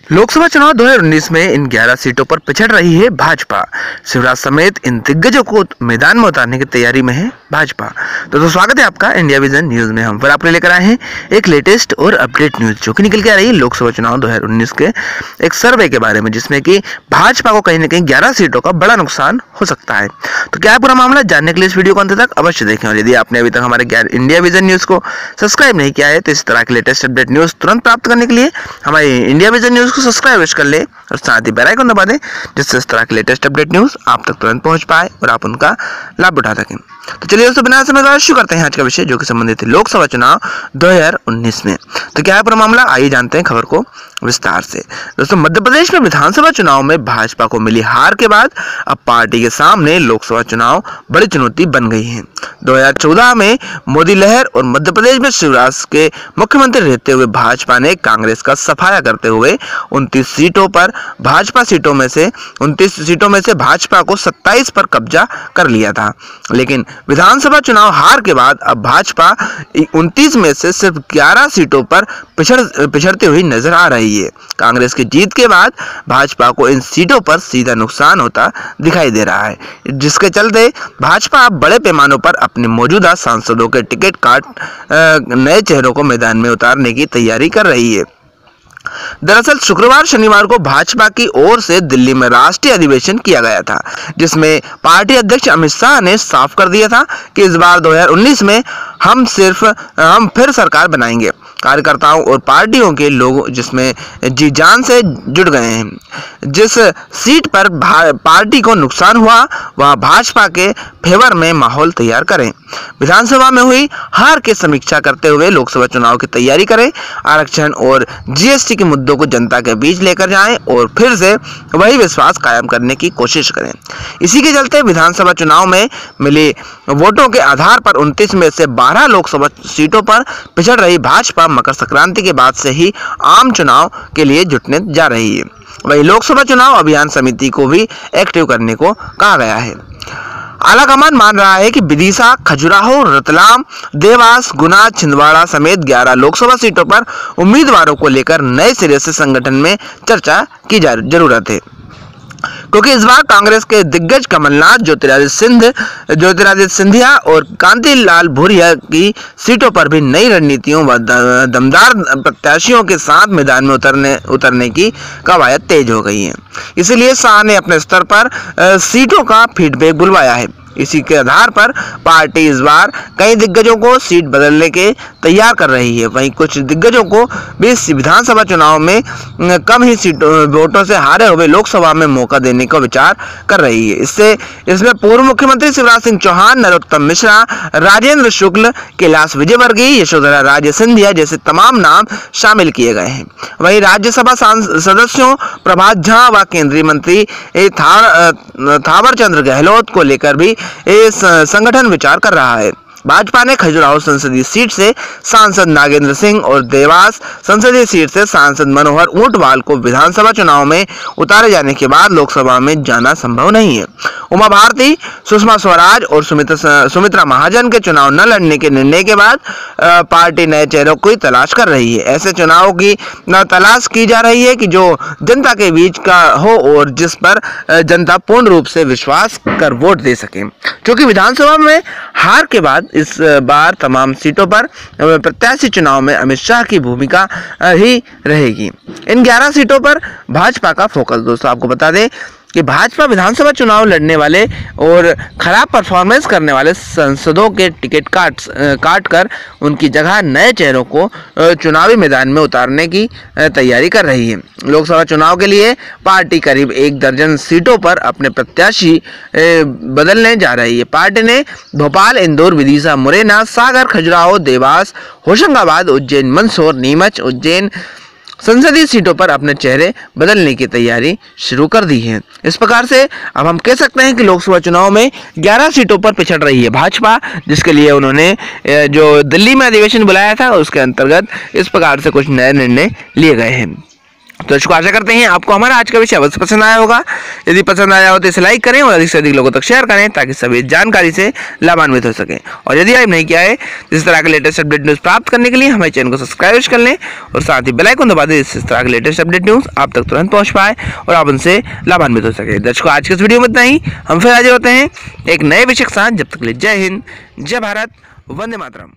लोकसभा चुनाव 2019 में इन 11 सीटों पर पिछड़ रही है भाजपा। शिवराज समेत इन दिग्गजों को मैदान में उतारने की तैयारी में है भाजपा। तो स्वागत है आपका इंडिया विजन न्यूज में। हम फिर आपके लेकर आए हैं एक लेटेस्ट और अपडेट न्यूज जो कि निकल के आ रही है लोकसभा चुनाव 2019 के एक सर्वे के बारे में, जिसमें कि भाजपा को कहीं ना कहीं 11 सीटों का बड़ा नुकसान हो सकता है। तो क्या पूरा मामला जानने के लिए इस वीडियो को अंत तक अवश्य देखें, और यदि आपने अभी तक हमारे इंडिया विजन न्यूज को सब्सक्राइब नहीं किया है तो इस तरह के लेटेस्ट अपडेट न्यूज तुरंत प्राप्त करने के लिए हमारे इंडिया विजन न्यूज को सब्सक्राइब कर ले और साथ ही बेल आइकन दबा दें, जिससे इस तरह के लेटेस्ट अपडेट न्यूज आप तक तुरंत पहुंच पाए और आप उनका लाभ उठा सकें। तो चलिए दोस्तों, बिना समय शुरू करते हैं आज का विषय जो कि संबंधित है लोकसभा चुनाव 2019 में। तो क्या है पूरा मामला, आइए जानते हैं खबर को विस्तार से। दोस्तों, मध्य प्रदेश में विधानसभा चुनाव में भाजपा को मिली हार के बाद अब पार्टी के सामने लोकसभा चुनाव बड़ी चुनौती बन गई है। 2014 में मोदी लहर और मध्य प्रदेश में शिवराज के मुख्यमंत्री रहते हुए भाजपा ने कांग्रेस का सफाया करते हुए 29 सीटों में से भाजपा को 27 पर कब्जा कर लिया था। लेकिन विधानसभा चुनाव हार के बाद अब भाजपा 29 में से सिर्फ 11 सीटों पर पिछड़ती हुई नजर आ रही है। कांग्रेस की जीत के बाद भाजपा को इन सीटों पर सीधा नुकसान होता दिखाई दे रहा है, जिसके चलते भाजपा अब बड़े पैमानों पर अपने मौजूदा सांसदों के टिकट काट नए चेहरों को मैदान में उतारने की तैयारी कर रही है। दरअसल शुक्रवार शनिवार को भाजपा की ओर से दिल्ली में राष्ट्रीय अधिवेशन किया गया था, जिसमें पार्टी अध्यक्ष अमित शाह ने साफ कर दिया था कि इस बार 2019 में हम फिर सरकार बनाएंगे। कार्यकर्ताओं और पार्टियों के लोग जिसमें जी जान से जुट गए हैं। जिस सीट पर पार्टी को नुकसान हुआ वहां भाजपा के फेवर में माहौल तैयार करें। विधानसभा में हुई हार की समीक्षा करते हुए लोकसभा चुनाव की तैयारी करें। आरक्षण और जीएसटी के मुद्दों को जनता के बीच लेकर जाएं और फिर से वही विश्वास कायम करने की कोशिश करें। इसी के चलते विधानसभा चुनाव में मिली वोटों के आधार पर 29 में से 12 लोकसभा सीटों पर पिछड़ रही भाजपा मकर संक्रांति के बाद से ही आम चुनाव के लिए जुटने जा रही है। वही लोकसभा चुनाव अभियान समिति को भी एक्टिव करने को कहा गया है। आलाकमान मान रहा है कि विदिशा, खजुराहो, रतलाम, देवास, गुना, छिंदवाड़ा समेत 11 लोकसभा सीटों पर उम्मीदवारों को लेकर नए सिरे से संगठन में चर्चा की जरूरत है, क्योंकि इस बार कांग्रेस के दिग्गज कमलनाथ, ज्योतिरादित्य सिंधिया और कांतिलाल भूरिया की सीटों पर भी नई रणनीतियों व दमदार प्रत्याशियों के साथ मैदान में उतरने की कवायद तेज हो गई है। इसलिए शाह ने अपने स्तर पर सीटों का फीडबैक बुलवाया है। इसी के आधार पर पार्टी इस बार कई दिग्गजों को सीट बदलने के तैयार कर रही है। वहीं कुछ दिग्गजों को भी विधानसभा चुनाव में कम ही वोटों से हारे हुए लोकसभा में मौका देने का विचार कर रही है। इसमें पूर्व मुख्यमंत्री शिवराज सिंह चौहान, नरोत्तम मिश्रा, राजेंद्र शुक्ल, कैलाश विजयवर्गीय, यशोधरा राजे सिंधिया जैसे तमाम नाम शामिल किए गए हैं। वहीं राज्यसभा सदस्यों प्रभात झा व केंद्रीय मंत्री थावरचंद्र गहलोत को लेकर भी संगठन विचार कर रहा है। भाजपा ने खजुराहो संसदीय सीट से सांसद नागेंद्र सिंह और देवास संसदीय सीट से सांसद मनोहर ऊंटवाल को विधानसभा चुनाव में उतारे जाने के बाद लोकसभा में जाना संभव नहीं है। उमा भारती, सुषमा स्वराज और सुमित्रा महाजन के चुनाव न लड़ने के निर्णय के बाद पार्टी नए चेहरों की तलाश कर रही है। ऐसे चुनाव की तलाश की जा रही है कि जो जनता के बीच का हो और जिस पर जनता पूर्ण रूप से विश्वास कर वोट दे सके। क्योंकि विधानसभा में हार के बाद इस बार तमाम सीटों पर प्रत्याशी चुनाव में अमित शाह की भूमिका ही रहेगी। इन 11 सीटों पर भाजपा का फोकस, दोस्तों आपको बता दें कि भाजपा विधानसभा चुनाव लड़ने वाले और खराब परफॉर्मेंस करने वाले सांसदों के टिकट काट कर उनकी जगह नए चेहरों को चुनावी मैदान में उतारने की तैयारी कर रही है। लोकसभा चुनाव के लिए पार्टी करीब 1 दर्जन सीटों पर अपने प्रत्याशी बदलने जा रही है। पार्टी ने भोपाल, इंदौर, विदिशा, मुरैना, सागर, खजुराहो, देवास, होशंगाबाद, उज्जैन, मंदसौर, नीमच, उज्जैन संसदीय सीटों पर अपने चेहरे बदलने की तैयारी शुरू कर दी है। इस प्रकार से अब हम कह सकते हैं कि लोकसभा चुनाव में 11 सीटों पर पिछड़ रही है भाजपा, जिसके लिए उन्होंने जो दिल्ली में अधिवेशन बुलाया था उसके अंतर्गत इस प्रकार से कुछ नए निर्णय लिए गए हैं। तो दर्शकों आशा करते हैं आपको हमारा आज का विषय अवश्य पसंद आया होगा। यदि पसंद आया हो तो इसे लाइक करें और अधिक से अधिक लोगों तक शेयर करें ताकि सभी जानकारी से लाभान्वित हो सकें। और यदि आप नहीं किया है इस तरह के लेटेस्ट अपडेट न्यूज़ प्राप्त करने के लिए हमारे चैनल को सब्सक्राइब कर लें और साथ ही बेल आइकन दबा दें, इस तरह के लेटेस्ट अपडेट न्यूज़ आप तक तुरंत पहुंच पाए और आप उनसे लाभान्वित हो सके। दर्शकों आज के इस वीडियो में इतना ही, हम फिर हाजिर होते हैं एक नए विषय के साथ। जब तक के लिए जय हिंद, जय भारत, वंदे मातरम।